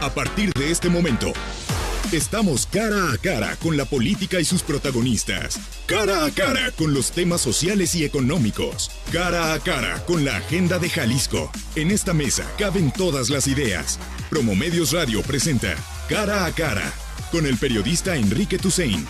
A partir de este momento, estamos cara a cara con la política y sus protagonistas. Cara a cara con los temas sociales y económicos. Cara a cara con la agenda de Jalisco. En esta mesa caben todas las ideas. Promomedios Radio presenta Cara a cara con el periodista Enrique Tusain.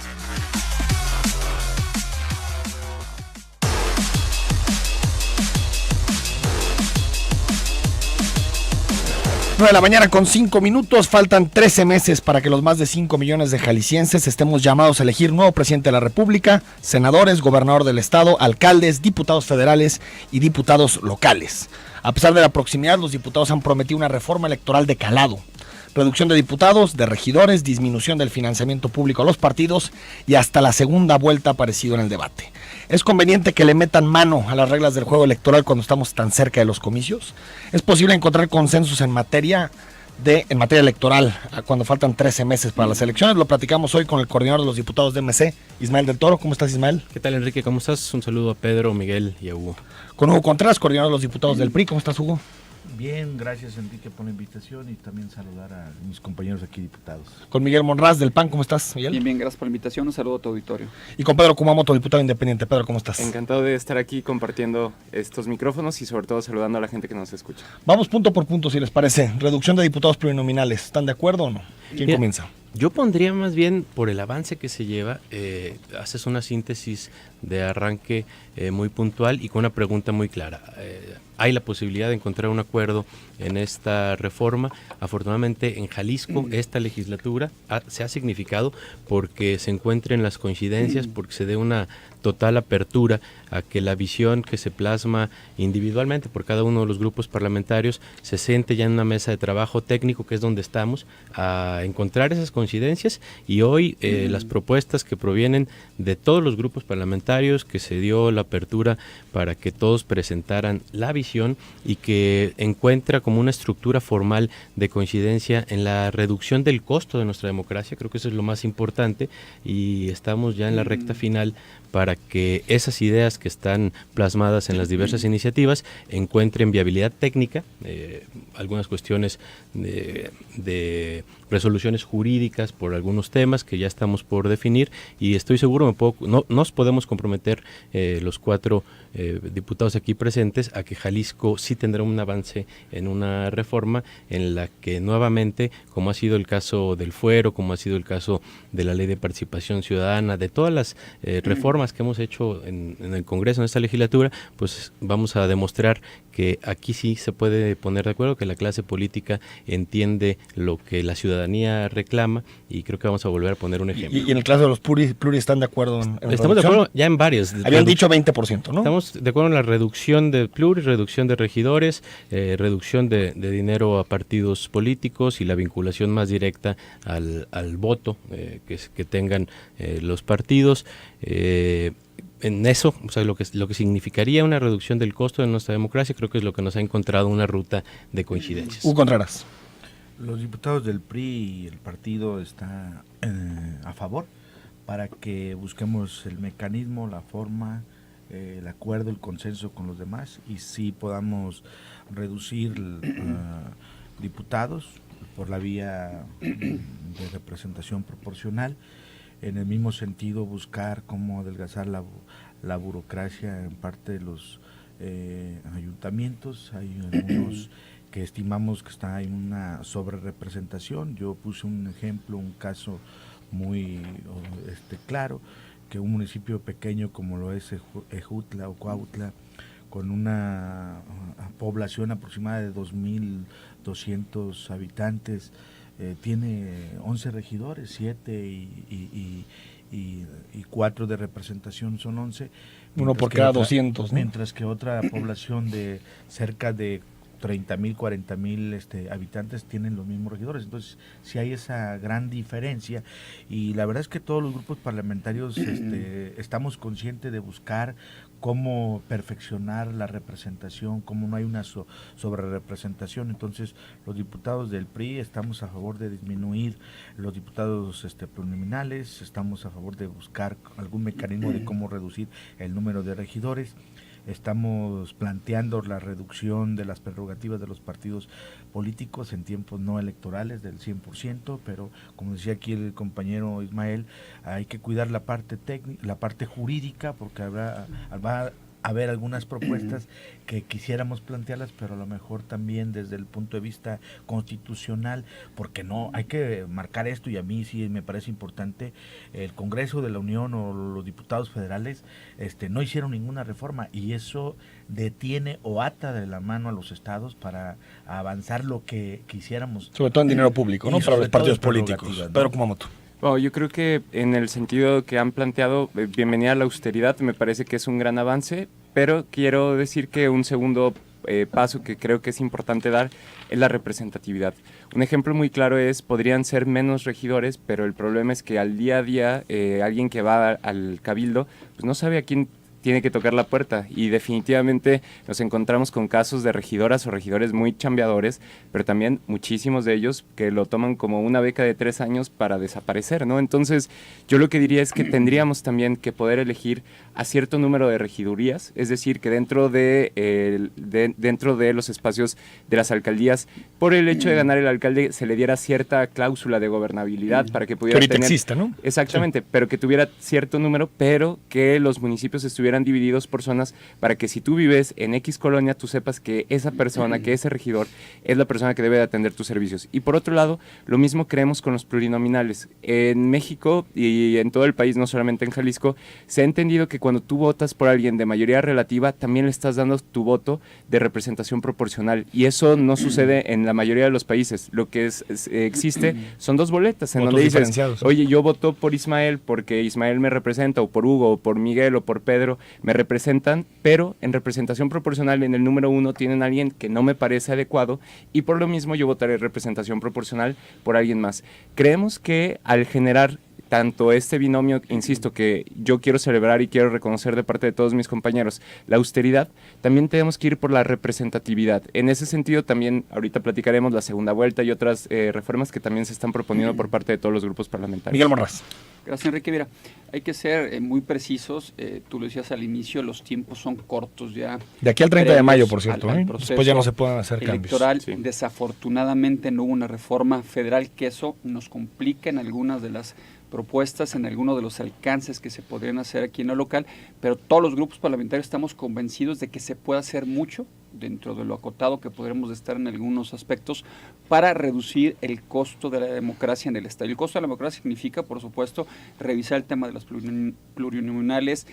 9:05 a.m, faltan 13 meses para que los más de 5 millones de jaliscienses estemos llamados a elegir nuevo presidente de la República, senadores, gobernador del estado, alcaldes, diputados federales y diputados locales. A pesar de la proximidad, los diputados han prometido una reforma electoral de calado. Reducción de diputados, de regidores, disminución del financiamiento público a los partidos y hasta la segunda vuelta ha aparecido en el debate. ¿Es conveniente que le metan mano a las reglas del juego electoral cuando estamos tan cerca de los comicios? ¿Es posible encontrar consensos en materia electoral cuando faltan 13 meses para las elecciones? Lo platicamos hoy con el coordinador de los diputados de MC, Ismael del Toro. ¿Cómo estás, Ismael? ¿Qué tal, Enrique? ¿Cómo estás? Un saludo a Pedro, Miguel y a Hugo. Con Hugo Contreras, coordinador de los diputados del PRI. ¿Cómo estás, Hugo? Bien, gracias, Enrique, por la invitación y también saludar a mis compañeros aquí diputados. Con Miguel Monraz del PAN, ¿cómo estás, Miguel? Bien, gracias por la invitación, un saludo a tu auditorio. Y con Pedro Kumamoto, diputado independiente. Pedro, ¿cómo estás? Encantado de estar aquí compartiendo estos micrófonos y sobre todo saludando a la gente que nos escucha. Vamos punto por punto, si les parece. Reducción de diputados plurinominales, ¿están de acuerdo o no? ¿Quién comienza? Yo pondría más bien por el avance que se lleva, haces una síntesis de arranque muy puntual y con una pregunta muy clara. Hay la posibilidad de encontrar un acuerdo en esta reforma. Afortunadamente en Jalisco esta legislatura se ha significado porque se encuentren las coincidencias, porque se dé una total apertura a que la visión que se plasma individualmente por cada uno de los grupos parlamentarios se siente ya en una mesa de trabajo técnico, que es donde estamos, a encontrar esas coincidencias. Y hoy las propuestas que provienen de todos los grupos parlamentarios, que se dio la apertura para que todos presentaran la visión y que encuentra como una estructura formal de coincidencia en la reducción del costo de nuestra democracia. Creo que eso es lo más importante y estamos ya en la recta final para que esas ideas que están plasmadas en las diversas iniciativas encuentren viabilidad técnica, algunas cuestiones de resoluciones jurídicas por algunos temas que ya estamos por definir, y estoy seguro, no nos podemos comprometer los cuatro diputados aquí presentes a que Jalisco sí tendrá un avance en una reforma en la que nuevamente, como ha sido el caso del fuero, como ha sido el caso de la ley de participación ciudadana, de todas las reformas que hemos hecho en el Congreso, en esta legislatura, pues vamos a demostrar que aquí sí se puede poner de acuerdo, que la clase política entiende lo que la ciudadanía reclama, y creo que vamos a volver a poner un ejemplo. Y en el caso de los pluri están de acuerdo en Estamos de acuerdo ya en varios. Habían dicho 20%, ¿no? Estamos de acuerdo en la reducción de pluri, reducción de regidores, reducción de dinero a partidos políticos y la vinculación más directa al voto que tengan los partidos. En eso, o sea, lo que significaría una reducción del costo de nuestra democracia, creo que es lo que nos ha encontrado una ruta de coincidencias. Hugo Contreras. Los diputados del PRI y el partido están a favor para que busquemos el mecanismo, la forma, el acuerdo, el consenso con los demás y sí podamos reducir diputados por la vía de representación proporcional. En el mismo sentido, buscar cómo adelgazar la burocracia en parte de los ayuntamientos. Hay algunos que estimamos que está en una sobrerepresentación. Yo puse un ejemplo, un caso muy claro, que un municipio pequeño como lo es Ejutla o Cuautla, con una población aproximada de 2.200 habitantes, tiene 11 regidores, 7 y 4 de representación, son 11. Uno por cada 200, ¿no? Mientras que otra población de cerca de 30,000, 40,000 habitantes tienen los mismos regidores. Entonces, sí hay esa gran diferencia y la verdad es que todos los grupos parlamentarios estamos conscientes de buscar cómo perfeccionar la representación, cómo no hay una sobrerepresentación. Entonces, los diputados del PRI estamos a favor de disminuir los diputados plurinominales, estamos a favor de buscar algún mecanismo de cómo reducir el número de regidores. estamos planteando la reducción de las prerrogativas de los partidos políticos en tiempos no electorales del 100%, pero como decía aquí el compañero Ismael, hay que cuidar la parte técnica, la parte jurídica, porque va a haber algunas propuestas que quisiéramos plantearlas, pero a lo mejor también desde el punto de vista constitucional, porque no, hay que marcar esto, y a mí sí me parece importante, el Congreso de la Unión o los diputados federales no hicieron ninguna reforma, y eso detiene o ata de la mano a los estados para avanzar lo que quisiéramos. Sobre todo en dinero público, ¿no? Para los partidos políticos. ¿no? Pedro Kumamoto. Bueno, yo creo que en el sentido que han planteado, bienvenida a la austeridad, me parece que es un gran avance, pero quiero decir que un segundo paso que creo que es importante dar es la representatividad. Un ejemplo muy claro es, podrían ser menos regidores, pero el problema es que al día a día alguien que va al cabildo pues no sabe a quién tiene que tocar la puerta, y definitivamente nos encontramos con casos de regidoras o regidores muy chambeadores, pero también muchísimos de ellos que lo toman como una beca de 3 años para desaparecer, ¿no? Entonces, yo lo que diría es que tendríamos también que poder elegir a cierto número de regidurías, es decir, que dentro de los espacios de las alcaldías, por el hecho de ganar el alcalde, se le diera cierta cláusula de gobernabilidad para que pudiera que ahorita tener... exista, ¿no? Exactamente, sí. Pero que tuviera cierto número, pero que los municipios estuvieran divididos por zonas, para que si tú vives en X colonia, tú sepas que esa persona, que ese regidor, es la persona que debe de atender tus servicios. Y por otro lado, lo mismo creemos con los plurinominales. En México y en todo el país, no solamente en Jalisco, se ha entendido que cuando tú votas por alguien de mayoría relativa, también le estás dando tu voto de representación proporcional, y eso no sucede en la mayoría de los países. Lo que existe son 2 boletas, en votos donde dices, diferenciados. oye, yo voto por Ismael porque Ismael me representa, o por Hugo, o por Miguel, o por Pedro, me representan, pero en representación proporcional en el número 1 tienen a alguien que no me parece adecuado, y por lo mismo yo votaré representación proporcional por alguien más. Creemos que al generar tanto este binomio, insisto, que yo quiero celebrar y quiero reconocer de parte de todos mis compañeros, la austeridad, también tenemos que ir por la representatividad. En ese sentido también ahorita platicaremos la segunda vuelta y otras reformas que también se están proponiendo por parte de todos los grupos parlamentarios. Miguel Morraz. Gracias, Enrique. Mira, hay que ser muy precisos. Tú lo decías al inicio, los tiempos son cortos ya. De aquí al 30 de mayo, por cierto. Después ya no se pueden hacer electoral, cambios. Sí. Desafortunadamente no hubo una reforma federal, que eso nos complica en algunas de las propuestas, en algunos de los alcances que se podrían hacer aquí en lo local, pero todos los grupos parlamentarios estamos convencidos de que se puede hacer mucho dentro de lo acotado que podremos estar en algunos aspectos para reducir el costo de la democracia en el Estado. El costo de la democracia significa, por supuesto, revisar el tema de las plurinominales,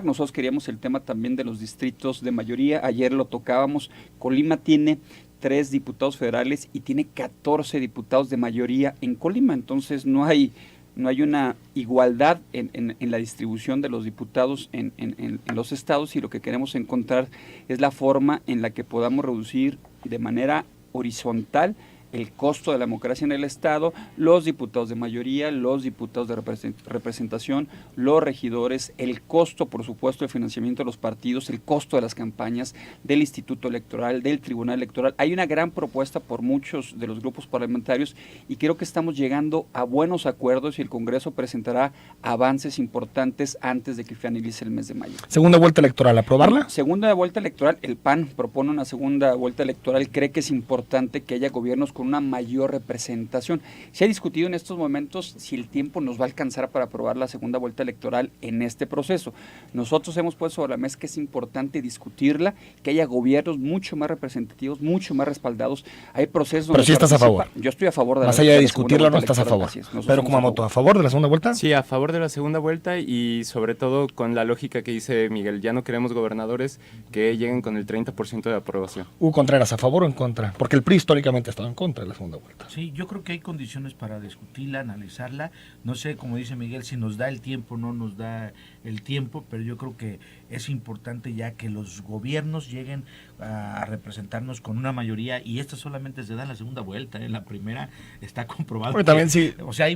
nosotros queríamos el tema también de los distritos de mayoría, ayer lo tocábamos. Colima tiene 3 diputados federales y tiene 14 diputados de mayoría en Colima, entonces no hay una igualdad en la distribución de los diputados en los estados, y lo que queremos encontrar es la forma en la que podamos reducir de manera horizontal el costo de la democracia en el Estado, los diputados de mayoría, los diputados de representación, los regidores, el costo, por supuesto, del financiamiento de los partidos, el costo de las campañas, del Instituto Electoral, del Tribunal Electoral. Hay una gran propuesta por muchos de los grupos parlamentarios, y creo que estamos llegando a buenos acuerdos, y el Congreso presentará avances importantes antes de que finalice el mes de mayo. Segunda vuelta electoral, ¿aprobarla? Segunda vuelta electoral, el PAN propone una segunda vuelta electoral, cree que es importante que haya gobiernos con una mayor representación. Se ha discutido en estos momentos si el tiempo nos va a alcanzar para aprobar la segunda vuelta electoral en este proceso. Nosotros hemos puesto sobre la mesa que es importante discutirla, que haya gobiernos mucho más representativos, mucho más respaldados. Hay procesos donde pero sí estás a favor. Yo estoy a favor de más allá de discutirla, no estás a favor. Pero Kumamoto, ¿a favor de la segunda vuelta? Sí, a favor de la segunda vuelta, y sobre todo con la lógica que dice Miguel, ya no queremos gobernadores que lleguen con el 30% de aprobación. Hugo Contreras, ¿a favor o en contra? Porque el PRI históricamente ha estado en contra de la segunda vuelta. Sí, yo creo que hay condiciones para discutirla, analizarla. No sé, como dice Miguel, si nos da el tiempo o no nos da el tiempo, pero yo creo que es importante ya que los gobiernos lleguen a representarnos con una mayoría, y esto solamente se da en la segunda vuelta, en la primera está comprobado. Bueno, también sí. O sea, hay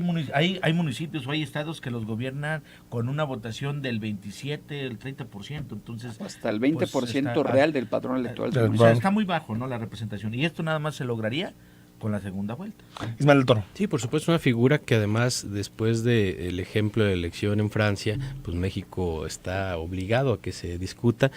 municipios o hay estados que los gobiernan con una votación del 27, el 30%, entonces... Hasta el 20% pues real del padrón electoral. O sea, está muy bajo, ¿no?, la representación, y esto nada más se lograría con la segunda vuelta. Ismael del Toro. Sí, por supuesto, una figura que además, después del ejemplo de la elección en Francia, pues México está obligado a que se discuta.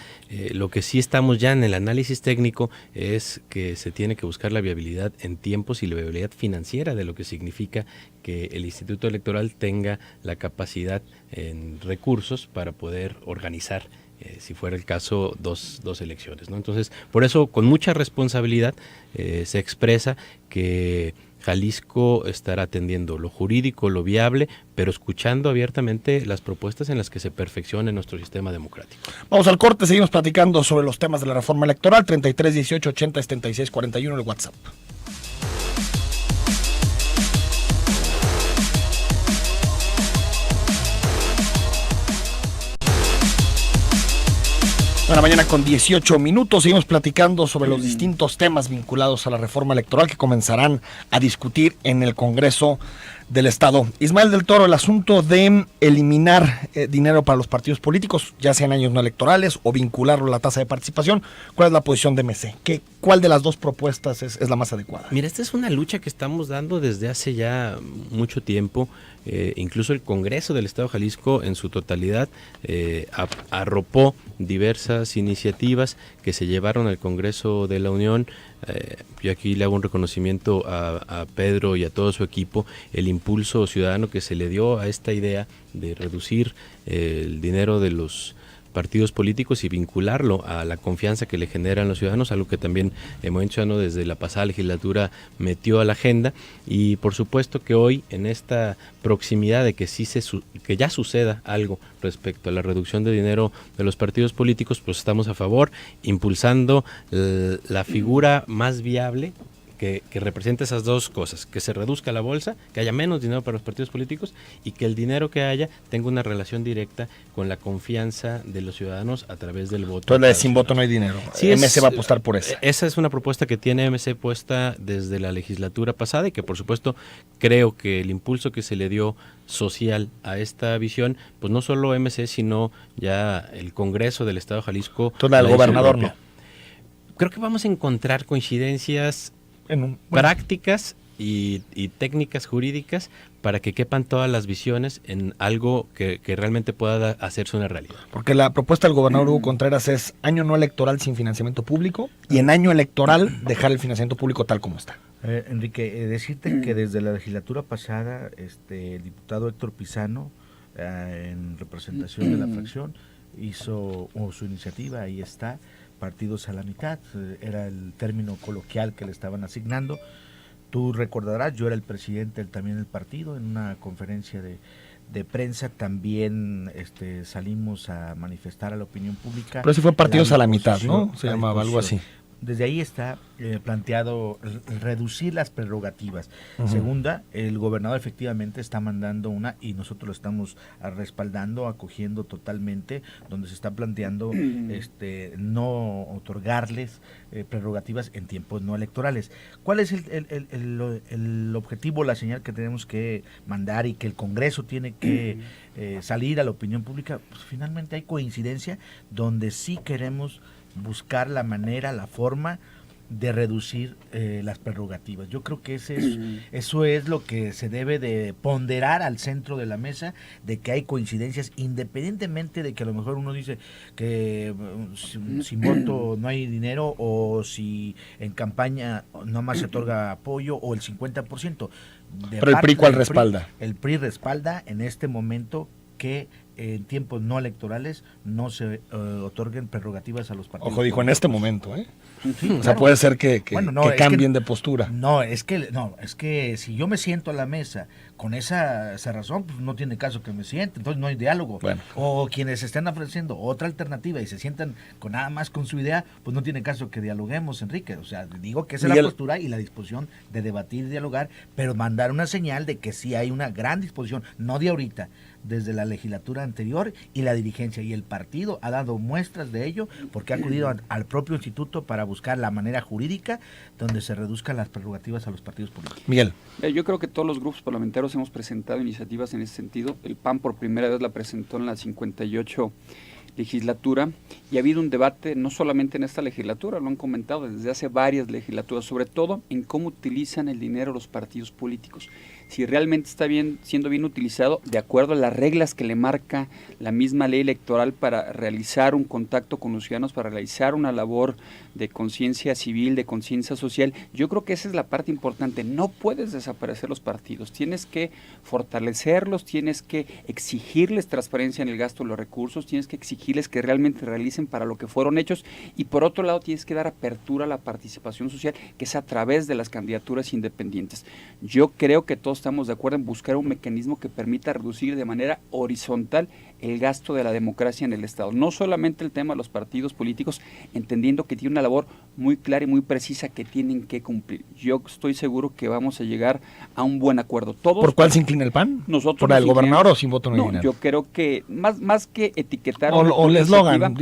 Lo que sí estamos ya en el análisis técnico es que se tiene que buscar la viabilidad en tiempos y la viabilidad financiera de lo que significa que el Instituto Electoral tenga la capacidad en recursos para poder organizar, si fuera el caso, dos elecciones, ¿no? Entonces, por eso, con mucha responsabilidad, se expresa que Jalisco estará atendiendo lo jurídico, lo viable, pero escuchando abiertamente las propuestas en las que se perfeccione nuestro sistema democrático. Vamos al corte, seguimos platicando sobre los temas de la reforma electoral. 33 18 80 76 41 el WhatsApp. De la mañana con 18 minutos, seguimos platicando sobre los distintos temas vinculados a la reforma electoral que comenzarán a discutir en el Congreso del Estado. Ismael del Toro, el asunto de eliminar dinero para los partidos políticos, ya sean años no electorales, o vincularlo a la tasa de participación, ¿cuál es la posición de MC? ¿Cuál de las dos propuestas es la más adecuada? Mira, esta es una lucha que estamos dando desde hace ya mucho tiempo. Incluso el Congreso del Estado de Jalisco en su totalidad arropó diversas iniciativas que se llevaron al Congreso de la Unión. Yo aquí le hago un reconocimiento a Pedro y a todo su equipo, el impulso ciudadano que se le dio a esta idea de reducir el dinero de los partidos políticos y vincularlo a la confianza que le generan los ciudadanos, algo que también el Movimiento Ciudadano desde la pasada legislatura metió a la agenda, y por supuesto que hoy, en esta proximidad de que que ya suceda algo respecto a la reducción de dinero de los partidos políticos, pues estamos a favor, impulsando la figura más viable que representa esas dos cosas, que se reduzca la bolsa, que haya menos dinero para los partidos políticos y que el dinero que haya tenga una relación directa con la confianza de los ciudadanos a través del voto. Entonces la de sin voto no hay dinero. Sí, MC va a apostar por eso. Esa es una propuesta que tiene MC puesta desde la legislatura pasada y que por supuesto creo que el impulso que se le dio social a esta visión, pues no solo MC, sino ya el Congreso del Estado de Jalisco. Entonces el gobernador no. Creo que vamos a encontrar coincidencias prácticas y técnicas jurídicas para que quepan todas las visiones en algo que realmente pueda hacerse una realidad. Porque la propuesta del gobernador Hugo Contreras es año no electoral sin financiamiento público y en año electoral dejar el financiamiento público tal como está. Enrique, decirte que desde la legislatura pasada el diputado Héctor Pizano, en representación de la fracción, hizo su iniciativa, ahí está, partidos a la mitad, era el término coloquial que le estaban asignando. Tú recordarás, yo era el presidente también del partido, en una conferencia de prensa también salimos a manifestar a la opinión pública. Pero si fue partidos a la mitad, ¿no? Se llamaba algo así. Desde ahí está planteado reducir las prerrogativas. Uh-huh. Segunda, el gobernador efectivamente está mandando y nosotros lo estamos respaldando, acogiendo totalmente, donde se está planteando no otorgarles prerrogativas en tiempos no electorales. ¿Cuál es el objetivo, la señal que tenemos que mandar y que el Congreso tiene que salir a la opinión pública? Pues finalmente hay coincidencia donde sí queremos buscar la manera, la forma de reducir las prerrogativas. Yo creo que eso es lo que se debe de ponderar al centro de la mesa, de que hay coincidencias, independientemente de que a lo mejor uno dice que sin voto no hay dinero, o si en campaña nomás se otorga apoyo, o el 50%. Pero el PRI, ¿cuál respalda? El PRI respalda en este momento que en tiempos no electorales no se otorguen prerrogativas a los partidos. Ojo, dijo en este momento, ¿eh? Sí, o sea, puede ser que cambien de postura. No, es que si yo me siento a la mesa con esa razón, pues no tiene caso que me siente, entonces no hay diálogo. Bueno. O quienes están ofreciendo otra alternativa y se sientan nada más con su idea, pues no tiene caso que dialoguemos, Enrique. O sea, digo que esa es la postura y la disposición de debatir y dialogar, pero mandar una señal de que sí hay una gran disposición, no de ahorita, desde la legislatura anterior, y la dirigencia y el partido ha dado muestras de ello, porque ha acudido al propio instituto para buscar la manera jurídica donde se reduzcan las prerrogativas a los partidos políticos. Miguel. Yo creo que todos los grupos parlamentarios hemos presentado iniciativas en ese sentido. El PAN por primera vez la presentó en la 58 legislatura, y ha habido un debate no solamente en esta legislatura, lo han comentado desde hace varias legislaturas, sobre todo en cómo utilizan el dinero los partidos políticos. Si realmente está siendo bien utilizado de acuerdo a las reglas que le marca la misma ley electoral para realizar un contacto con los ciudadanos, para realizar una labor de conciencia civil, de conciencia social. Yo creo que esa es la parte importante. No puedes desaparecer los partidos, tienes que fortalecerlos, tienes que exigirles transparencia en el gasto de los recursos, tienes que exigirles que realmente realicen para lo que fueron hechos, y por otro lado tienes que dar apertura a la participación social, que es a través de las candidaturas independientes. Yo creo que todos estamos de acuerdo en buscar un mecanismo que permita reducir de manera horizontal el gasto de la democracia en el Estado. No solamente el tema de los partidos políticos, entendiendo que tiene una labor muy clara y muy precisa que tienen que cumplir. Yo estoy seguro que vamos a llegar a un buen acuerdo. Todos. ¿Por cuál se inclina el PAN? Nosotros ¿Por el gobernador o sin voto no hay dinero? Yo creo que más que etiquetar o el eslogan,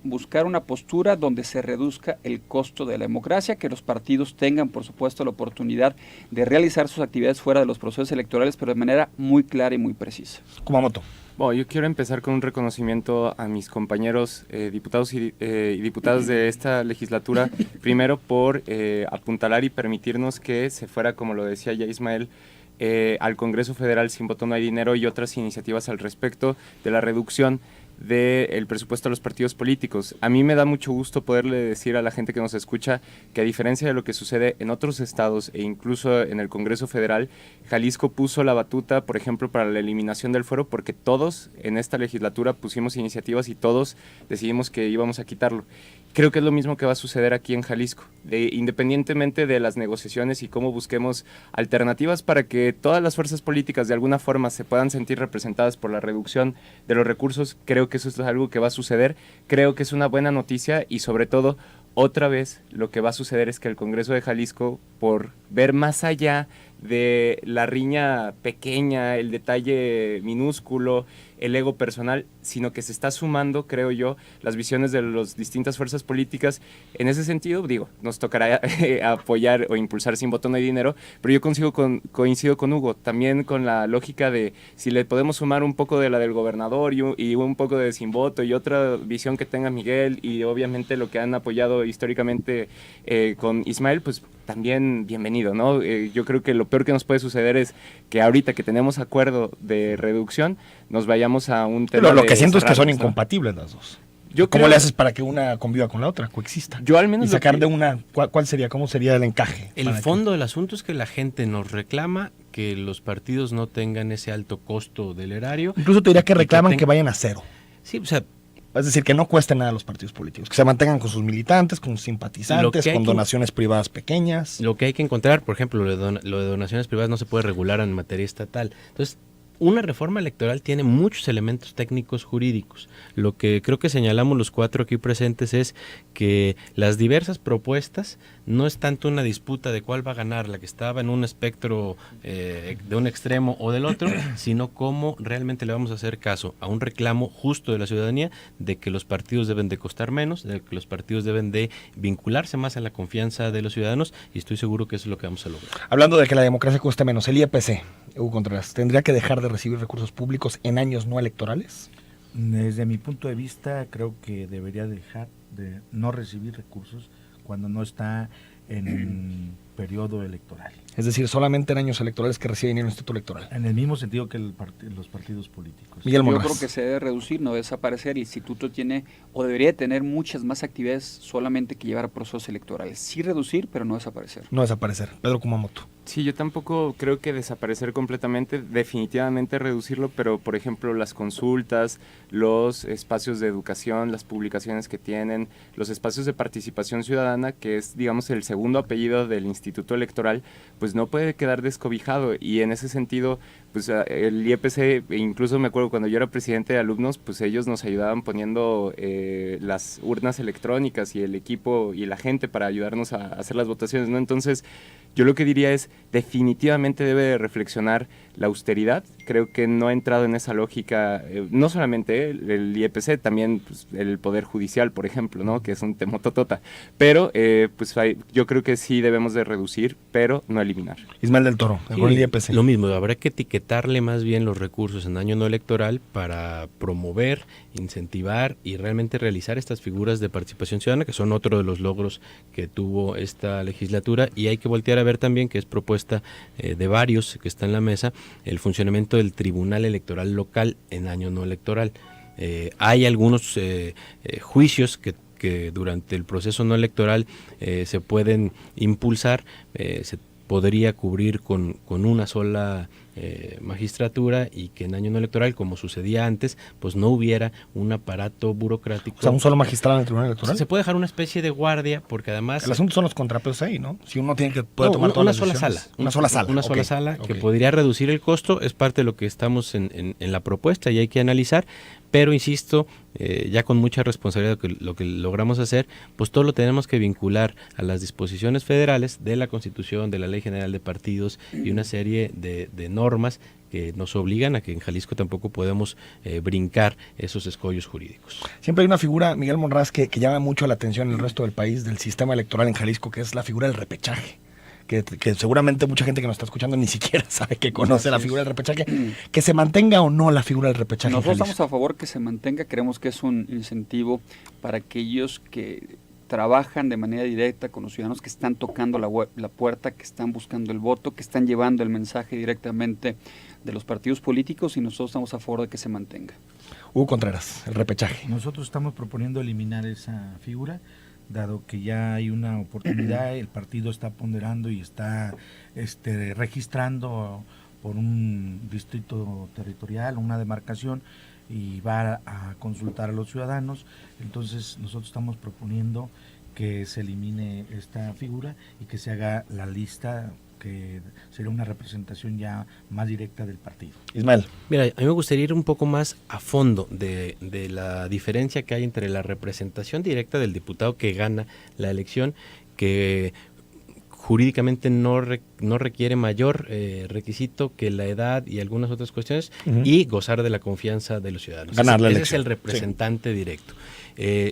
buscar una postura donde se reduzca el costo de la democracia, que los partidos tengan, por supuesto, la oportunidad de realizar sus actividades fuera de los procesos electorales, pero de manera muy clara y muy precisa. Kumamoto. Bueno, yo quiero empezar con un reconocimiento a mis compañeros diputados y diputadas de esta legislatura, primero por apuntalar y permitirnos que se fuera, como lo decía ya Ismael, al Congreso Federal Sin Voto No Hay Dinero, y otras iniciativas al respecto de la reducción del presupuesto a los partidos políticos. A mí me da mucho gusto poderle decir a la gente que nos escucha que, a diferencia de lo que sucede en otros estados e incluso en el Congreso Federal, Jalisco puso la batuta, por ejemplo, para la eliminación del fuero, porque todos en esta legislatura pusimos iniciativas y todos decidimos que íbamos a quitarlo. Creo que es lo mismo que va a suceder aquí en Jalisco, independientemente de las negociaciones y cómo busquemos alternativas para que todas las fuerzas políticas de alguna forma se puedan sentir representadas por la reducción de los recursos. Creo que eso es algo que va a suceder, creo que es una buena noticia, y sobre todo, otra vez, lo que va a suceder es que el Congreso de Jalisco, por ver más allá de la riña pequeña, el detalle minúsculo, el ego personal, sino que se está sumando, creo yo, las visiones de las distintas fuerzas políticas. En ese sentido, digo, nos tocará apoyar o impulsar Sin Voto No Hay Dinero, pero yo coincido con Hugo, también con la lógica de si le podemos sumar un poco de la del gobernador y un poco de Sin Voto y otra visión que tenga Miguel, y obviamente lo que han apoyado históricamente con Ismael, pues también bienvenido, ¿no? Yo creo que lo peor que nos puede suceder es que ahorita que tenemos acuerdo de reducción, nos vayamos a un tema. Pero lo que siento es que son incompatibles las dos. ¿Cómo le haces para que una conviva con la otra, coexista? Yo al menos y sacar de una, ¿cómo sería el encaje? El fondo del asunto es que la gente nos reclama que los partidos no tengan ese alto costo del erario. Incluso te diría que reclaman que vayan a cero. Sí, o sea, es decir, que no cueste nada a los partidos políticos, que se mantengan con sus militantes, con sus simpatizantes, con donaciones privadas pequeñas. Lo que hay que encontrar, por ejemplo, lo de donaciones privadas no se puede regular en materia estatal. Entonces, una reforma electoral tiene muchos elementos técnicos jurídicos. Lo que creo que señalamos los cuatro aquí presentes es que las diversas propuestas no es tanto una disputa de cuál va a ganar, la que estaba en un espectro de un extremo o del otro, sino cómo realmente le vamos a hacer caso a un reclamo justo de la ciudadanía de que los partidos deben de costar menos, de que los partidos deben de vincularse más a la confianza de los ciudadanos, y estoy seguro que eso es lo que vamos a lograr. Hablando de que la democracia cueste menos, el IEPC, Hugo Contreras, ¿tendría que dejar de recibir recursos públicos en años no electorales? Desde mi punto de vista, creo que debería dejar de no recibir recursos cuando no está en periodo electoral. Es decir, solamente en años electorales que recibe dinero el Instituto Electoral. En el mismo sentido que los partidos políticos. Miguel Monraz. Yo creo que se debe reducir, no desaparecer. El instituto tiene o debería tener muchas más actividades solamente que llevar a procesos electorales. Sí reducir, pero no desaparecer. No desaparecer. Pedro Kumamoto. Sí, yo tampoco creo que desaparecer completamente, definitivamente reducirlo, pero por ejemplo las consultas, los espacios de educación, las publicaciones que tienen, los espacios de participación ciudadana, que es, digamos, el segundo apellido del Instituto Electoral, pues no puede quedar descobijado, y en ese sentido, pues el IEPC, incluso me acuerdo cuando yo era presidente de alumnos, pues ellos nos ayudaban poniendo las urnas electrónicas y el equipo y la gente para ayudarnos a hacer las votaciones, ¿no? Entonces, yo lo que diría es, definitivamente debe reflexionar la austeridad. creo que no ha entrado en esa lógica, no solamente el IEPC, también pues, el Poder Judicial, por ejemplo, ¿no? Que es un tema totota, pero pues yo creo que sí debemos de reducir, pero no eliminar. Ismael del Toro, Sí, con el IEPC. lo mismo, habrá que etiquetarle más bien los recursos en año no electoral para promover, incentivar y realmente realizar estas figuras de participación ciudadana, que son otro de los logros que tuvo esta legislatura, y hay que voltear a ver también, que es propuesta de varios que está en la mesa, el funcionamiento del Tribunal Electoral Local en año no electoral. Hay algunos juicios que durante el proceso no electoral se pueden impulsar, se podría cubrir con una sola magistratura, y que en año no electoral, como sucedía antes, pues no hubiera un aparato burocrático. O sea, un solo magistrado en el Tribunal Electoral. Se puede dejar una especie de guardia, porque además... El asunto son los contrapesos ahí, ¿no? Si uno tiene que puede tomar todas una las sola decisiones. sala. Una sola sala. Una sola sala que podría reducir el costo, es parte de lo que estamos en la propuesta y hay que analizar, pero insisto, ya con mucha responsabilidad lo que logramos hacer, pues todo lo tenemos que vincular a las disposiciones federales de la Constitución, de la Ley General de Partidos y una serie de normas que nos obligan a que en Jalisco tampoco podemos brincar esos escollos jurídicos. Siempre hay una figura, Miguel Monraz, que llama mucho la atención en el resto del país del sistema electoral en Jalisco, que es la figura del repechaje. Que seguramente mucha gente que nos está escuchando ni siquiera sabe que conoce la figura del repechaje. Que se mantenga o no la figura del repechaje. Nosotros estamos a favor que se mantenga, creemos que es un incentivo para aquellos que trabajan de manera directa con los ciudadanos, que están tocando la puerta, que están buscando el voto, que están llevando el mensaje directamente de los partidos políticos, y nosotros estamos a favor de que se mantenga. Hugo Contreras, el repechaje. Nosotros estamos proponiendo eliminar esa figura, dado que ya hay una oportunidad, el partido está ponderando y está registrando por un distrito territorial, una demarcación, y va a consultar a los ciudadanos. Entonces nosotros estamos proponiendo que se elimine esta figura y que se haga la lista, que sería una representación ya más directa del partido. Ismael. Mira, a mí me gustaría ir un poco más a fondo de la diferencia que hay entre la representación directa del diputado que gana la elección, que jurídicamente no requiere mayor requisito que la edad y algunas otras cuestiones, y gozar de la confianza de los ciudadanos. Ganar la ese elección. Es el representante directo.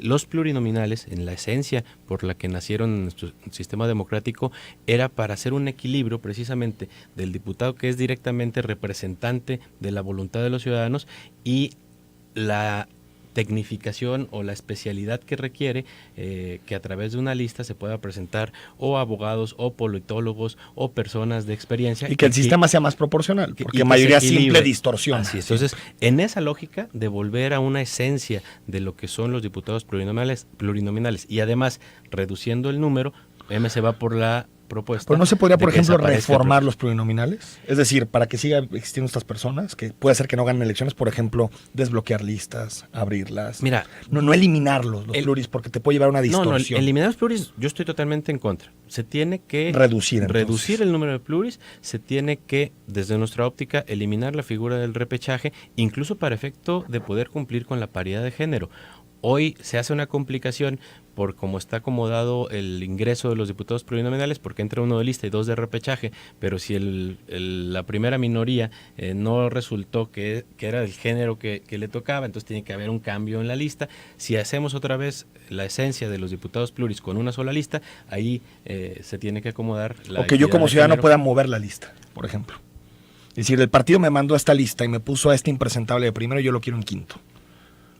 Los plurinominales, en la esencia por la que nacieron en nuestro sistema democrático, era para hacer un equilibrio precisamente del diputado que es directamente representante de la voluntad de los ciudadanos y la tecnificación o la especialidad que requiere que a través de una lista se pueda presentar o abogados o politólogos o personas de experiencia. Y que el sistema sea más proporcional, porque mayoría simple distorsión. Así es. Entonces, en esa lógica de volver a una esencia de lo que son los diputados plurinominales y además reduciendo el número, MC va por la propuesta. Pero no se podría, por ejemplo, desaparezca reformar los plurinominales. Es decir, para que sigan existiendo estas personas, que puede ser que no ganen elecciones, por ejemplo, desbloquear listas, abrirlas. Mira, no eliminarlos, los pluris, porque te puede llevar a una distorsión. No, eliminar los pluris, yo estoy totalmente en contra. Se tiene que reducir el número de pluris, se tiene que, desde nuestra óptica, eliminar la figura del repechaje, incluso para efecto de poder cumplir con la paridad de género. Hoy se hace una complicación por cómo está acomodado el ingreso de los diputados plurinominales, porque entra uno de lista y dos de repechaje, pero si la primera minoría no resultó que era del género que le tocaba, entonces tiene que haber un cambio en la lista. Si hacemos otra vez la esencia de los diputados pluris con una sola lista, ahí se tiene que acomodar la o que yo como ciudadano pueda mover la lista, por ejemplo. Es decir, el partido me mandó a esta lista y me puso a este impresentable de primero, yo lo quiero en quinto.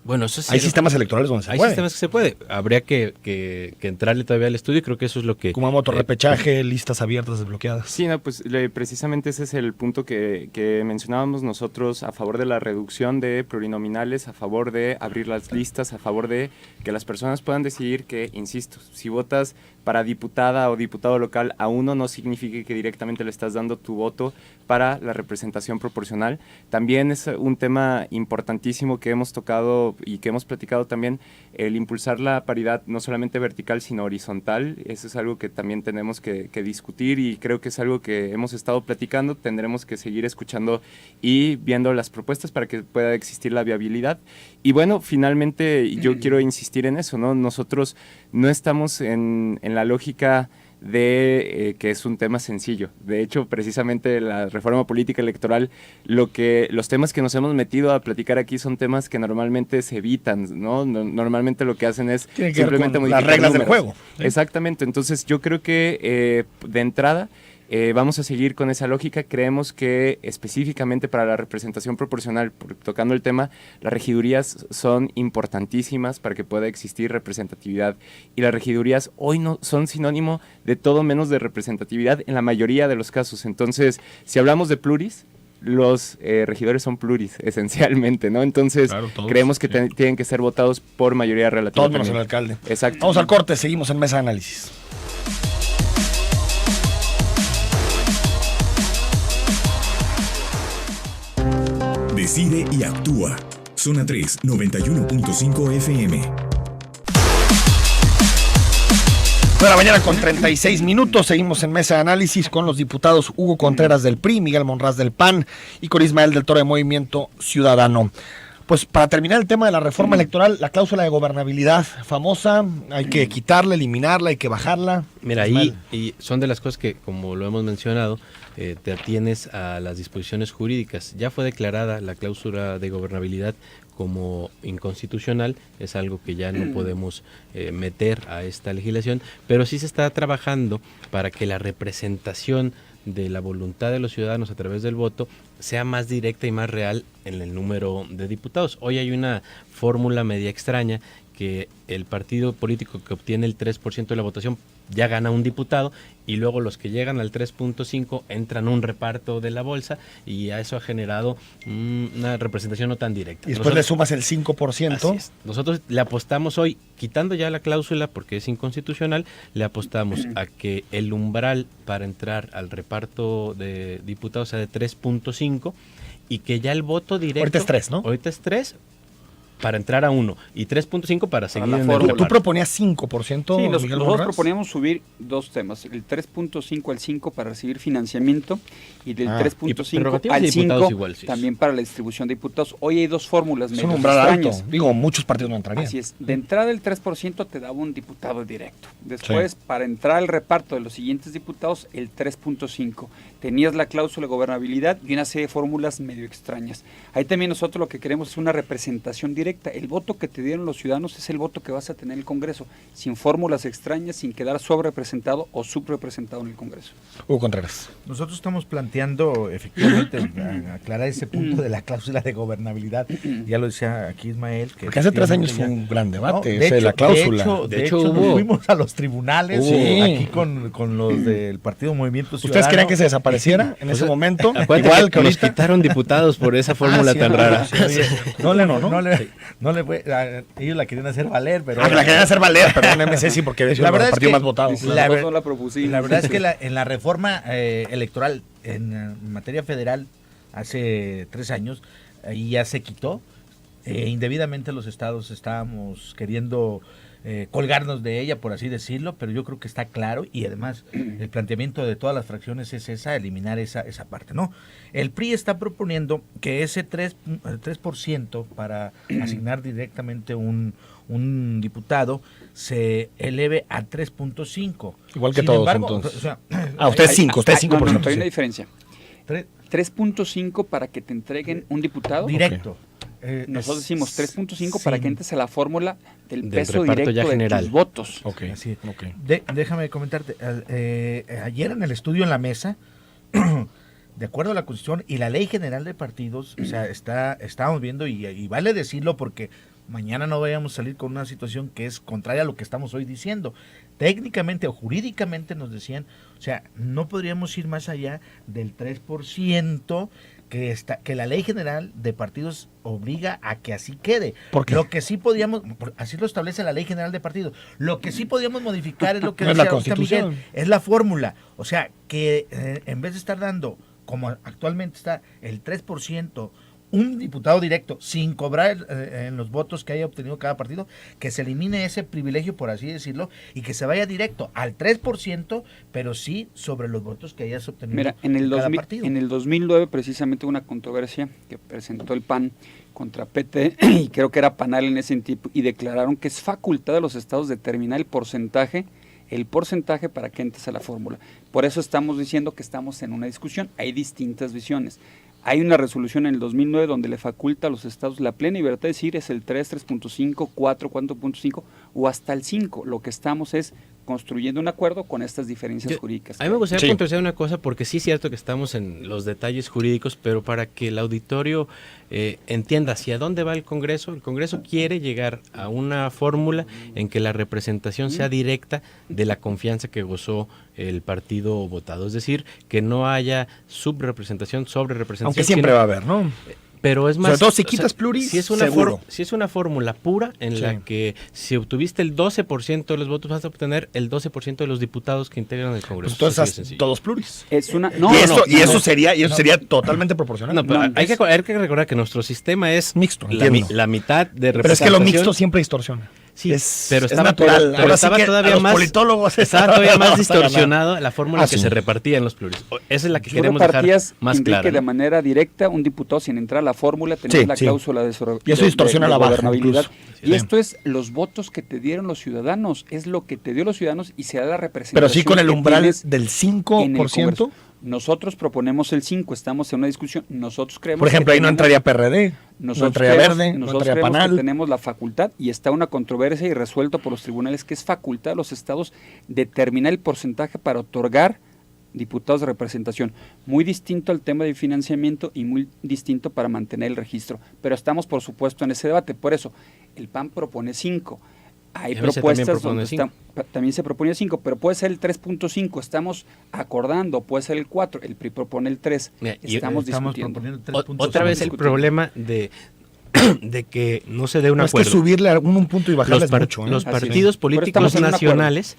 Bueno, eso sí, hay sistemas electorales donde se puede. Hay sistemas que se puede. Habría que entrarle todavía al estudio y creo que eso es lo que... Como motorrepechaje, listas abiertas, desbloqueadas. Sí, no, pues precisamente ese es el punto que mencionábamos nosotros, a favor de la reducción de plurinominales, a favor de abrir las listas, a favor de que las personas puedan decidir que, insisto, si votas para diputada o diputado local a uno, no significa que directamente le estás dando tu voto para la representación proporcional. También es un tema importantísimo que hemos tocado y que hemos platicado también, el impulsar la paridad no solamente vertical sino horizontal. Eso es algo que también tenemos que discutir y creo que es algo que hemos estado platicando, tendremos que seguir escuchando y viendo las propuestas para que pueda existir la viabilidad. Y bueno, finalmente yo quiero insistir en eso, ¿no? Nosotros no estamos en la lógica de que es un tema sencillo. De hecho, precisamente la reforma política electoral, los temas que nos hemos metido a platicar aquí son temas que normalmente se evitan, ¿no? Normalmente lo que hacen es simplemente modificar las reglas números. del juego. Exactamente, entonces yo creo que de entrada vamos a seguir con esa lógica. Creemos que específicamente para la representación proporcional, tocando el tema, las regidurías son importantísimas para que pueda existir representatividad, y las regidurías hoy no son sinónimo de todo menos de representatividad en la mayoría de los casos. Entonces, si hablamos de pluris, los regidores son pluris, esencialmente, ¿no? Entonces, claro, todos, creemos que tienen que ser votados por mayoría relativa. Todos menos el alcalde. Exacto. Vamos al corte, seguimos en Mesa de Análisis. Decide y actúa. Zona 3, 91.5 FM. 9:00 con 36 minutos. Seguimos en Mesa de Análisis con los diputados Hugo Contreras del PRI, Miguel Monraz del PAN y con Ismael del Toro de Movimiento Ciudadano. Pues para terminar el tema de la reforma electoral, la cláusula de gobernabilidad famosa, hay que quitarla, eliminarla, hay que bajarla. Mira, ahí y son de las cosas que, como lo hemos mencionado, te atienes a las disposiciones jurídicas. Ya fue declarada la cláusula de gobernabilidad como inconstitucional, es algo que ya no podemos meter a esta legislación, pero sí se está trabajando para que la representación de la voluntad de los ciudadanos a través del voto sea más directa y más real en el número de diputados. Hoy hay una fórmula media extraña que el partido político que obtiene el 3% de la votación ya gana un diputado, y luego los que llegan al 3.5 entran a un reparto de la bolsa, y a eso ha generado una representación no tan directa. Y después le sumas el 5%. Así es. Nosotros le apostamos hoy, quitando ya la cláusula porque es inconstitucional, le apostamos a que el umbral para entrar al reparto de diputados sea de 3.5 y que ya el voto directo... Ahorita es 3, ¿no? Ahorita es 3 para entrar a 1 y 3.5 para seguir en el fórmula. reparto. Tú proponías 5%, Sí, Miguel nosotros Monraz. proponíamos subir dos temas, el 3.5 al 5 para recibir financiamiento y del 3.5 al 5 igual, sí, también para la distribución de diputados. Hoy hay dos fórmulas Es medio un umbral extrañas. alto. Digo, muchos partidos no entrarían. Así es. De entrada el 3% te daba un diputado directo. Después, para entrar al reparto de los siguientes diputados, el 3.5. Tenías la cláusula de gobernabilidad y una serie de fórmulas medio extrañas. Ahí también nosotros lo que queremos es una representación directa. El voto que te dieron los ciudadanos es el voto que vas a tener en el Congreso, sin fórmulas extrañas, sin quedar sobrerepresentado o subrepresentado en el Congreso. Hugo Contreras. Nosotros estamos planteando, efectivamente, aclarar ese punto de la cláusula de gobernabilidad. Ya lo decía aquí Ismael. Que porque hace 3 años fue un gran debate, no, de hecho, la cláusula. De hecho nos fuimos a los tribunales aquí con los del Partido Movimiento Ciudadano. ¿Ustedes querían que se desapareciera en ese momento? Igual que nos quitaron diputados por esa fórmula tan rara. No le fue, ellos la querían hacer valer, pero... la querían hacer valer, perdón, MC, sí, porque es el partido más votado. La verdad es que en la reforma electoral en materia federal hace 3 años, ahí ya se quitó. Indebidamente los estados estábamos queriendo colgarnos de ella, por así decirlo, pero yo creo que está claro, y además el planteamiento de todas las fracciones es eliminar esa parte, ¿no? El PRI está proponiendo que ese 3% para asignar directamente un diputado se eleve a 3.5. Igual que todos, embargo, entonces. O sea, ustedes 5, ustedes 5%. No, hay una diferencia. 3.5 para que te entreguen un diputado. Directo. Nosotros decimos 3.5 para que entres a la fórmula del peso reparto directo de tus votos. Okay. Así. Okay. Déjame comentarte, ayer en el estudio en la mesa, de acuerdo a la Constitución y la Ley General de Partidos, o sea, estábamos viendo, y vale decirlo porque mañana no vayamos a salir con una situación que es contraria a lo que estamos hoy diciendo. Técnicamente o jurídicamente nos decían, o sea, no podríamos ir más allá del 3%, que la Ley General de Partidos obliga a que así quede. ¿Por qué? Lo que sí podíamos, así lo establece la Ley General de Partidos, lo que sí podíamos modificar es lo que no decía es la Constitución. Miguel, es la fórmula. O sea, que en vez de estar dando, como actualmente está, el 3%, un diputado directo sin cobrar en los votos que haya obtenido cada partido, que se elimine ese privilegio, por así decirlo, y que se vaya directo al 3%, pero sí sobre los votos que hayas obtenido. Mira, cada partido. En el 2009 precisamente una controversia que presentó el PAN contra PT, y creo que era PANAL en ese tiempo, y declararon que es facultad de los estados determinar el porcentaje el porcentaje para que entres a la fórmula. Por eso estamos diciendo que estamos en una discusión, hay distintas visiones. Hay una resolución en el 2009 donde le faculta a los estados la plena libertad de decir es el 3, 3.5, 4, 4.5 o hasta el 5. Lo que estamos es construyendo un acuerdo con estas diferencias jurídicas. A mí me gustaría puntualizar una cosa, porque sí es cierto que estamos en los detalles jurídicos, pero para que el auditorio entienda hacia dónde va el Congreso quiere llegar a una fórmula en que la representación sea directa de la confianza que gozó el partido votado, es decir, que no haya subrepresentación, sobrerepresentación. Aunque siempre va a haber, ¿no? Pero es más, sobre todo si quitas pluris, si es una fórmula pura en la que si obtuviste el 12% de los votos vas a obtener el 12% de los diputados que integran el Congreso. Pues entonces todos pluris. Es una eso sería totalmente proporcional. No, pero hay que recordar que nuestro sistema es mixto, la mitad de representación. Pero es que lo mixto siempre distorsiona. Sí, pero estaba natural. Pero estaba todavía más politólogos distorsionado la fórmula en que se repartía en los pluris. Esa es la que queremos dejar más clara. Que de manera directa un diputado sin entrar a la fórmula tenía la cláusula de y eso distorsiona la gobernabilidad. Y esto es los votos que te dieron los ciudadanos, es lo que te dio los ciudadanos y se da la representación. Pero sí con el umbral del 5%. Nosotros proponemos el 5, estamos en una discusión, nosotros creemos. Por ejemplo, ahí no entraría PRD, no entraría Verde, no entraría Panal. Que tenemos la facultad y está una controversia y resuelto por los tribunales que es facultad de los estados determinar el porcentaje para otorgar diputados de representación. Muy distinto al tema de financiamiento y muy distinto para mantener el registro. Pero estamos, por supuesto, en ese debate. Por eso, el PAN propone 5. Hay propuestas donde también se propone 5, pero puede ser el 3.5, estamos acordando, puede ser el 4, el PRI propone el 3, estamos discutiendo. Otra vez el problema de que no se dé un acuerdo. Es que subirle un punto y bajarle mucho. Los partidos políticos nacionales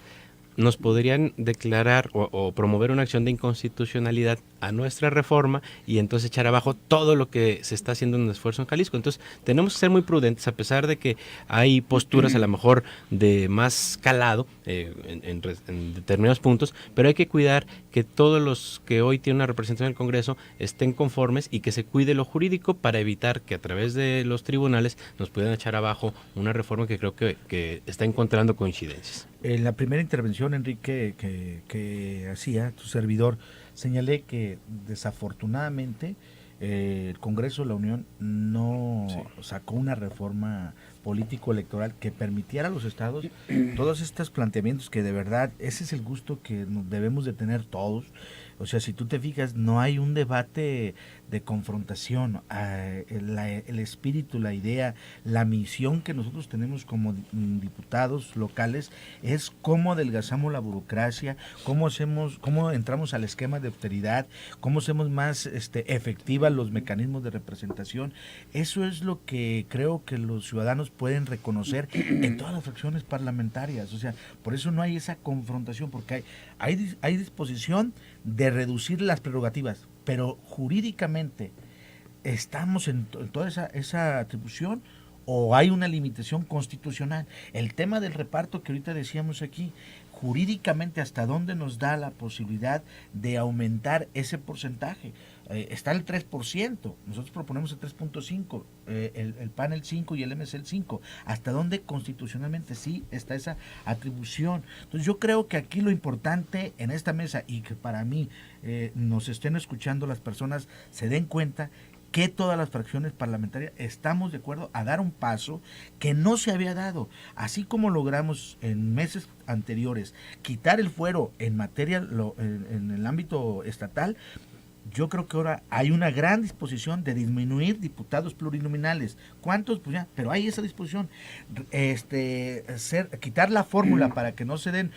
nos podrían declarar o promover una acción de inconstitucionalidad a nuestra reforma y entonces echar abajo todo lo que se está haciendo en un esfuerzo en Jalisco. Entonces tenemos que ser muy prudentes, a pesar de que hay posturas a lo mejor de más calado en determinados puntos, pero hay que cuidar que todos los que hoy tienen una representación en el Congreso estén conformes y que se cuide lo jurídico para evitar que a través de los tribunales nos puedan echar abajo una reforma que creo que está encontrando coincidencias. En la primera intervención, Enrique, que hacía tu servidor, señalé que desafortunadamente el Congreso de la Unión no sacó una reforma político-electoral que permitiera a los estados todos estos planteamientos que de verdad ese es el gusto que nos debemos de tener todos. O sea, si tú te fijas, no hay un debate de confrontación, el espíritu, la idea, la misión que nosotros tenemos como diputados locales es cómo adelgazamos la burocracia, cómo entramos al esquema de austeridad, cómo hacemos más efectivas los mecanismos de representación. Eso es lo que creo que los ciudadanos pueden reconocer en todas las fracciones parlamentarias. O sea, por eso no hay esa confrontación, porque hay disposición de reducir las prerrogativas, pero jurídicamente estamos en toda esa atribución o hay una limitación constitucional. El tema del reparto que ahorita decíamos aquí, jurídicamente hasta dónde nos da la posibilidad de aumentar ese porcentaje. Está el 3%, nosotros proponemos el 3.5%, el PAN el 5% y el MC el 5%. ¿Hasta dónde constitucionalmente sí está esa atribución? Entonces yo creo que aquí lo importante en esta mesa y que para mí nos estén escuchando las personas se den cuenta que todas las fracciones parlamentarias estamos de acuerdo a dar un paso que no se había dado, así como logramos en meses anteriores quitar el fuero en materia en el ámbito estatal. Yo creo que ahora hay una gran disposición de disminuir diputados plurinominales. ¿Cuántos? Pues ya, pero hay esa disposición. Quitar la fórmula para que no se den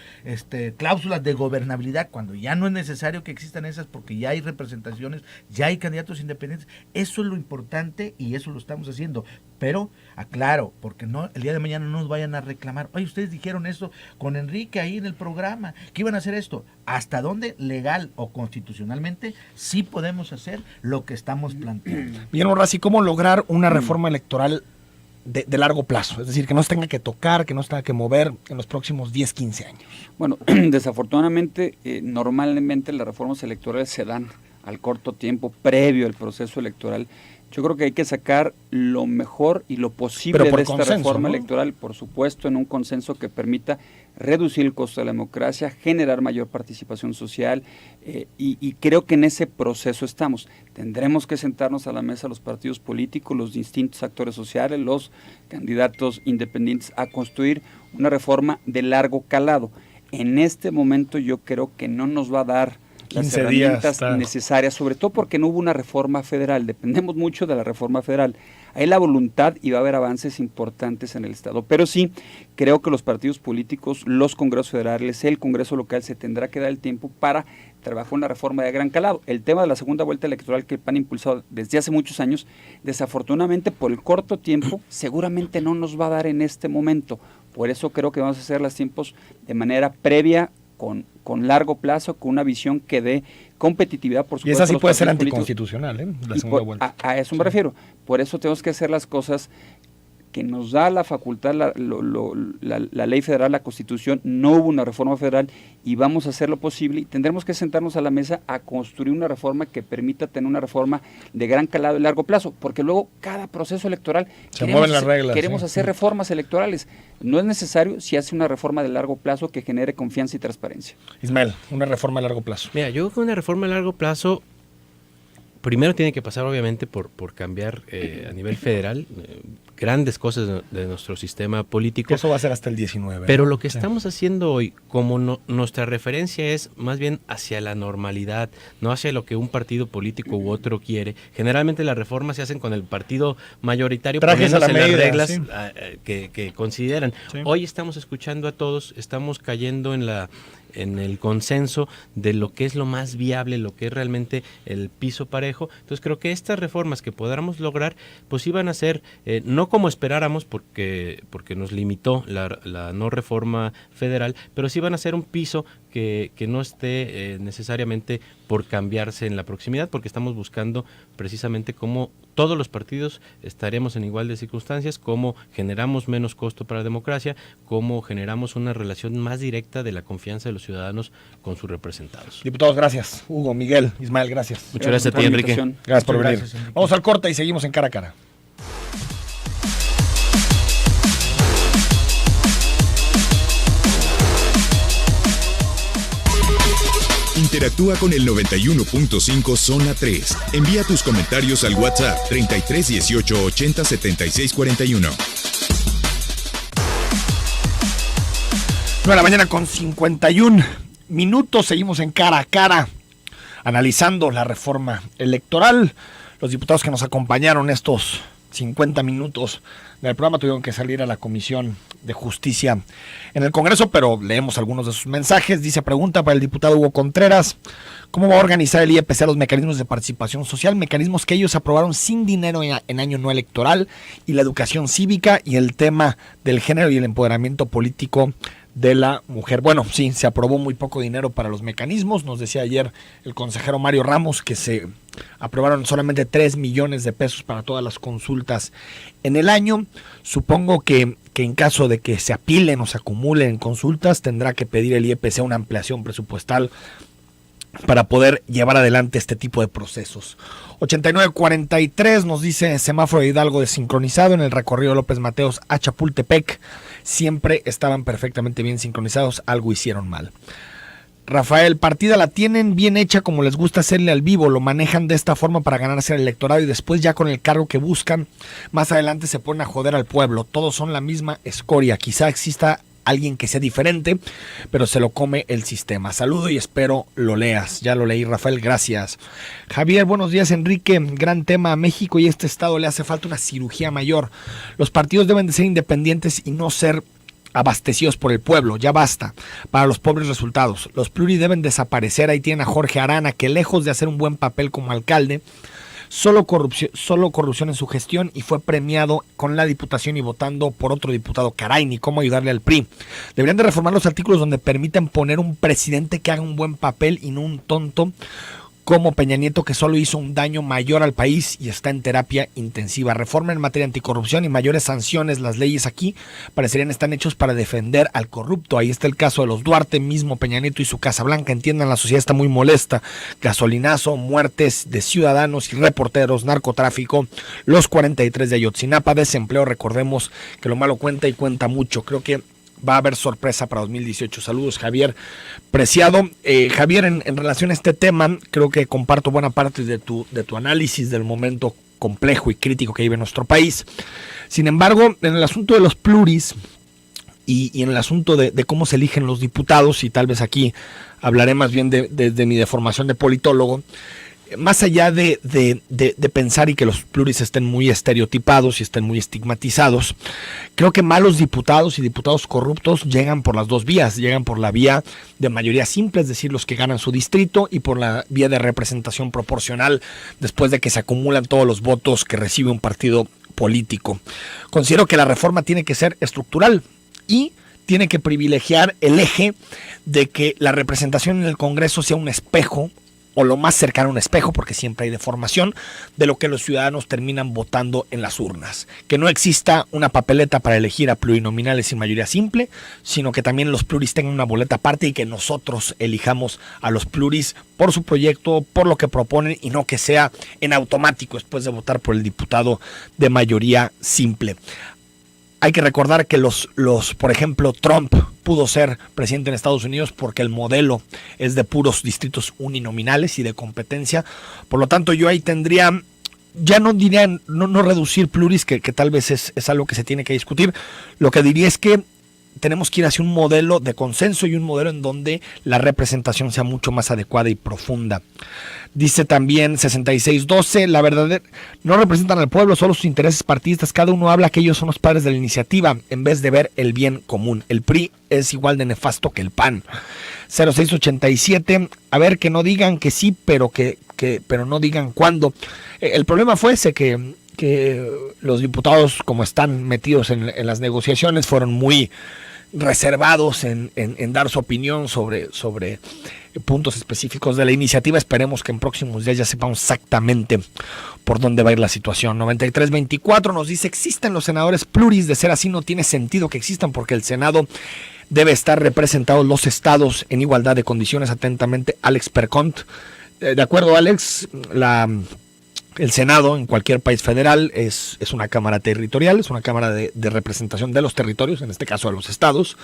cláusulas de gobernabilidad cuando ya no es necesario que existan esas porque ya hay representaciones, ya hay candidatos independientes. Eso es lo importante y eso lo estamos haciendo. Pero, aclaro, porque no el día de mañana no nos vayan a reclamar. Oye, ustedes dijeron eso con Enrique ahí en el programa, que iban a hacer esto. ¿Hasta dónde legal o constitucionalmente sí podemos hacer lo que estamos planteando? Bien, Borras, ¿y cómo lograr una reforma electoral de largo plazo? Es decir, que no se tenga que tocar, que no se tenga que mover en los próximos 10, 15 años. Bueno, desafortunadamente, normalmente las reformas electorales se dan al corto tiempo previo al proceso electoral. Yo creo que hay que sacar lo mejor y lo posible de esta reforma electoral, por supuesto, en un consenso que permita reducir el costo de la democracia, generar mayor participación social, y creo que en ese proceso estamos. Tendremos que sentarnos a la mesa los partidos políticos, los distintos actores sociales, los candidatos independientes, a construir una reforma de largo calado. En este momento yo creo que no nos va a dar las herramientas necesarias, sobre todo porque no hubo una reforma federal. Dependemos mucho de la reforma federal. Hay la voluntad y va a haber avances importantes en el Estado, pero sí creo que los partidos políticos, los congresos federales, el Congreso local, se tendrá que dar el tiempo para trabajar una reforma de gran calado. El tema de la segunda vuelta electoral que el PAN ha impulsado desde hace muchos años, desafortunadamente por el corto tiempo, seguramente no nos va a dar en este momento. Por eso creo que vamos a hacer los tiempos de manera previa, con largo plazo, con una visión que dé competitividad, por supuesto. Y esa sí puede ser anticonstitucional, la segunda vuelta. A eso me refiero. Por eso tenemos que hacer las cosas que nos da la facultad, la ley federal, la Constitución. No hubo una reforma federal y vamos a hacer lo posible, y tendremos que sentarnos a la mesa a construir una reforma que permita tener una reforma de gran calado y largo plazo, porque luego cada proceso electoral queremos hacer reformas electorales. No es necesario si hace una reforma de largo plazo que genere confianza y transparencia. Ismael, una reforma a largo plazo. Mira, yo creo que una reforma a largo plazo primero tiene que pasar obviamente por cambiar a nivel federal grandes cosas de nuestro sistema político. Que eso va a ser hasta el 19. Pero lo que estamos haciendo hoy, como nuestra referencia es más bien hacia la normalidad, no hacia lo que un partido político u otro quiere. Generalmente las reformas se hacen con el partido mayoritario poniéndose las reglas que consideran. Sí. Hoy estamos escuchando a todos, estamos cayendo en el consenso de lo que es lo más viable, lo que es realmente el piso parejo. Entonces creo que estas reformas que podamos lograr, pues iban a ser, no como esperáramos, porque nos limitó la no reforma federal, pero sí van a ser un piso que no esté necesariamente por cambiarse en la proximidad, porque estamos buscando precisamente cómo todos los partidos estaremos en igual de circunstancias, cómo generamos menos costo para la democracia, cómo generamos una relación más directa de la confianza de los ciudadanos con sus representados. Diputados, gracias. Hugo, Miguel, Ismael, gracias. Muchas gracias a ti, Enrique. Gracias por venir. Vamos al corte y seguimos en Cara a Cara. Interactúa con el 91.5 Zona 3. Envía tus comentarios al WhatsApp 33 18 80 76 41. 9 de la mañana con 51 minutos. Seguimos en Cara a Cara, analizando la reforma electoral. Los diputados que nos acompañaron estos 50 minutos del programa tuvieron que salir a la Comisión de Justicia en el Congreso, pero leemos algunos de sus mensajes. Dice: pregunta para el diputado Hugo Contreras: ¿cómo va a organizar el IEPC los mecanismos de participación social? Mecanismos que ellos aprobaron sin dinero en año no electoral, y la educación cívica y el tema del género y el empoderamiento político de la mujer. Bueno, sí, se aprobó muy poco dinero para los mecanismos. Nos decía ayer el consejero Mario Ramos que se aprobaron solamente 3 millones de pesos para todas las consultas en el año. Supongo que en caso de que se apilen o se acumulen consultas, tendrá que pedir el IEPC una ampliación presupuestal para poder llevar adelante este tipo de procesos. 8943 nos dice: semáforo de Hidalgo desincronizado en el recorrido López Mateos a Chapultepec. Siempre estaban perfectamente bien sincronizados, algo hicieron mal. Rafael: partida la tienen bien hecha como les gusta hacerle al vivo, lo manejan de esta forma para ganarse el electorado y después ya con el cargo que buscan, más adelante se ponen a joder al pueblo. Todos son la misma escoria, quizá exista alguien que sea diferente, pero se lo come el sistema. Saludo y espero lo leas. Ya lo leí, Rafael, gracias. Javier: buenos días, Enrique. Gran tema. A México y este estado le hace falta una cirugía mayor. Los partidos deben de ser independientes y no ser abastecidos por el pueblo. Ya basta para los pobres resultados. Los pluri deben desaparecer. Ahí tienen a Jorge Arana, que lejos de hacer un buen papel como alcalde, solo corrupción en su gestión, y fue premiado con la diputación y votando por otro diputado. Caray, ni cómo ayudarle al PRI. Deberían de reformar los artículos donde permitan poner un presidente que haga un buen papel y no un tonto como Peña Nieto, que solo hizo un daño mayor al país y está en terapia intensiva. Reforma en materia anticorrupción y mayores sanciones. Las leyes aquí parecerían están hechos para defender al corrupto. Ahí está el caso de los Duarte, mismo Peña Nieto y su Casa Blanca. Entiendan, la sociedad está muy molesta. Gasolinazo, muertes de ciudadanos y reporteros, narcotráfico, los 43 de Ayotzinapa, desempleo. Recordemos que lo malo cuenta y cuenta mucho. Creo que va a haber sorpresa para 2018. Saludos, Javier Preciado. Javier, en relación a este tema, creo que comparto buena parte de tu análisis del momento complejo y crítico que vive nuestro país. Sin embargo, en el asunto de los pluris y en el asunto de cómo se eligen los diputados, y tal vez aquí hablaré más bien de mi deformación de politólogo, más allá de pensar y que los pluris estén muy estereotipados y estén muy estigmatizados, creo que malos diputados y diputados corruptos llegan por las dos vías. Llegan por la vía de mayoría simple, es decir, los que ganan su distrito, y por la vía de representación proporcional, después de que se acumulan todos los votos que recibe un partido político. Considero que la reforma tiene que ser estructural y tiene que privilegiar el eje de que la representación en el Congreso sea un espejo, o lo más cercano a un espejo, porque siempre hay deformación, de lo que los ciudadanos terminan votando en las urnas. Que no exista una papeleta para elegir a plurinominales sin mayoría simple, sino que también los pluris tengan una boleta aparte y que nosotros elijamos a los pluris por su proyecto, por lo que proponen, y no que sea en automático después de votar por el diputado de mayoría simple. Hay que recordar que por ejemplo, Trump pudo ser presidente en Estados Unidos porque el modelo es de puros distritos uninominales y de competencia. Por lo tanto, yo ahí tendría, ya no diría, no reducir pluris, que tal vez es algo que se tiene que discutir. Lo que diría es que tenemos que ir hacia un modelo de consenso y un modelo en donde la representación sea mucho más adecuada y profunda. Dice también 6612, la verdad, no representan al pueblo, solo sus intereses partidistas. Cada uno habla que ellos son los padres de la iniciativa en vez de ver el bien común. El PRI es igual de nefasto que el PAN. 0687, a ver, que no digan que sí, pero no digan cuándo. El problema fue ese, que los diputados, como están metidos en las negociaciones, fueron muy reservados en dar su opinión sobre puntos específicos de la iniciativa. Esperemos que en próximos días ya sepamos exactamente por dónde va a ir la situación. 9324 nos dice: existen los senadores pluris. De ser así, no tiene sentido que existan, porque el Senado debe estar representados los estados en igualdad de condiciones. Atentamente, Alex Percont. De acuerdo, Alex, el Senado en cualquier país federal es una cámara territorial, es una cámara de representación de los territorios, en este caso de los estados,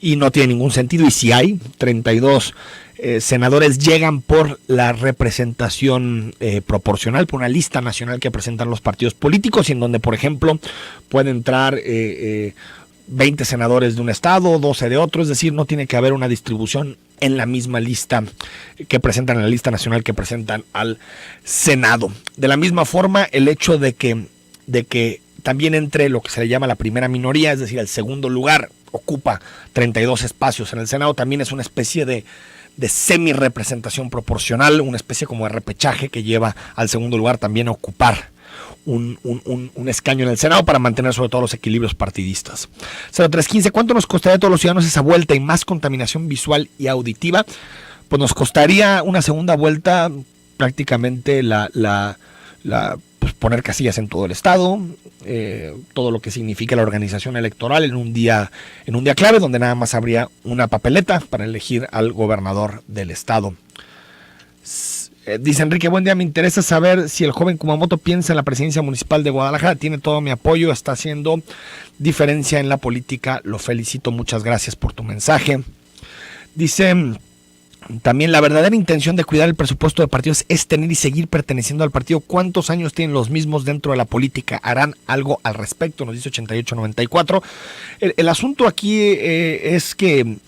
y no tiene ningún sentido. Y si hay 32 senadores, llegan por la representación proporcional, por una lista nacional que presentan los partidos políticos, y en donde, por ejemplo, puede entrar 20 senadores de un estado, 12 de otro, es decir, no tiene que haber una distribución en la misma lista que presentan, en la lista nacional que presentan al Senado. De la misma forma, el hecho de que también entre lo que se le llama la primera minoría, es decir, el segundo lugar, ocupa 32 espacios en el Senado, también es una especie de semi-representación proporcional, una especie como de repechaje que lleva al segundo lugar también a ocupar un escaño en el Senado para mantener sobre todo los equilibrios partidistas. 0315, ¿cuánto nos costaría a todos los ciudadanos esa vuelta y más contaminación visual y auditiva? Pues nos costaría una segunda vuelta prácticamente pues poner casillas en todo el estado, todo lo que significa la organización electoral en un día clave, donde nada más habría una papeleta para elegir al gobernador del estado. Dice Enrique: buen día, me interesa saber si el joven Kumamoto piensa en la presidencia municipal de Guadalajara. Tiene todo mi apoyo, está haciendo diferencia en la política, lo felicito, muchas gracias por tu mensaje. Dice también: la verdadera intención de cuidar el presupuesto de partidos es tener y seguir perteneciendo al partido. ¿Cuántos años tienen los mismos dentro de la política? ¿Harán algo al respecto? Nos dice 8894. El asunto aquí es que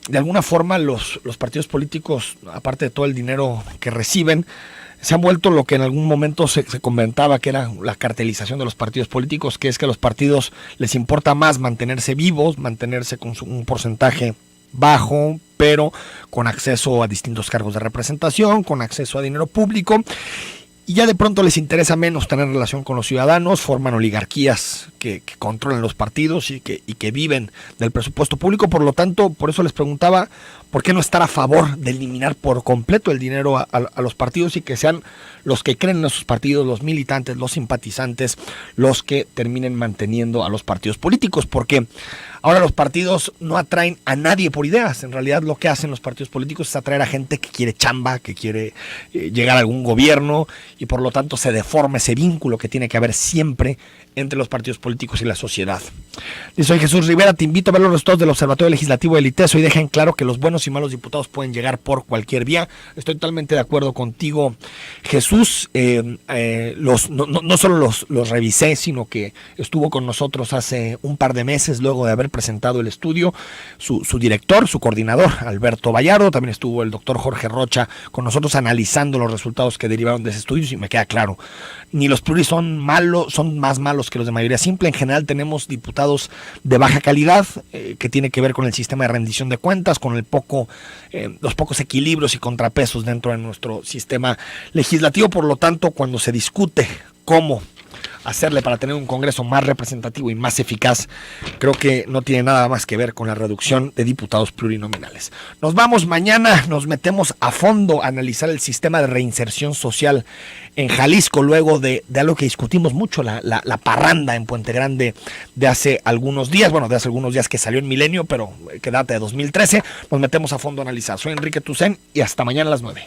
de alguna forma los partidos políticos, aparte de todo el dinero que reciben, se han vuelto lo que en algún momento se comentaba que era la cartelización de los partidos políticos, que es que a los partidos les importa más mantenerse vivos, mantenerse con un porcentaje bajo, pero con acceso a distintos cargos de representación, con acceso a dinero público. y ya de pronto les interesa menos tener relación con los ciudadanos, forman oligarquías que controlan los partidos y que viven del presupuesto público. Por lo tanto, por eso les preguntaba, ¿por qué no estar a favor de eliminar por completo el dinero a los partidos y que sean los que creen en esos partidos, los militantes, los simpatizantes, los que terminen manteniendo a los partidos políticos? Porque ahora los partidos no atraen a nadie por ideas. En realidad lo que hacen los partidos políticos es atraer a gente que quiere chamba, que quiere llegar a algún gobierno, y por lo tanto se deforma ese vínculo que tiene que haber siempre entre los partidos políticos y la sociedad. Dice: soy Jesús Rivera, te invito a ver los resultados del Observatorio Legislativo del ITESO y dejen claro que los buenos y malos diputados pueden llegar por cualquier vía. Estoy totalmente de acuerdo contigo, Jesús. No solo los revisé, sino que estuvo con nosotros hace un par de meses, luego de haber presentado el estudio, su director, su coordinador, Alberto Vallardo. También estuvo el doctor Jorge Rocha con nosotros analizando los resultados que derivaron de ese estudio, y me queda claro, ni los pluris son malos, son más malos que los de mayoría simple. En general tenemos diputados de baja calidad, que tiene que ver con el sistema de rendición de cuentas, con los pocos equilibrios y contrapesos dentro de nuestro sistema legislativo. Por lo tanto, cuando se discute cómo hacerle para tener un Congreso más representativo y más eficaz, creo que no tiene nada más que ver con la reducción de diputados plurinominales. Nos vamos mañana, nos metemos a fondo a analizar el sistema de reinserción social en Jalisco, luego de algo que discutimos mucho, la parranda en Puente Grande de hace algunos días, que salió en Milenio, pero que data de 2013. Nos metemos a fondo a analizar. Soy Enrique Tucen y hasta mañana a las 9.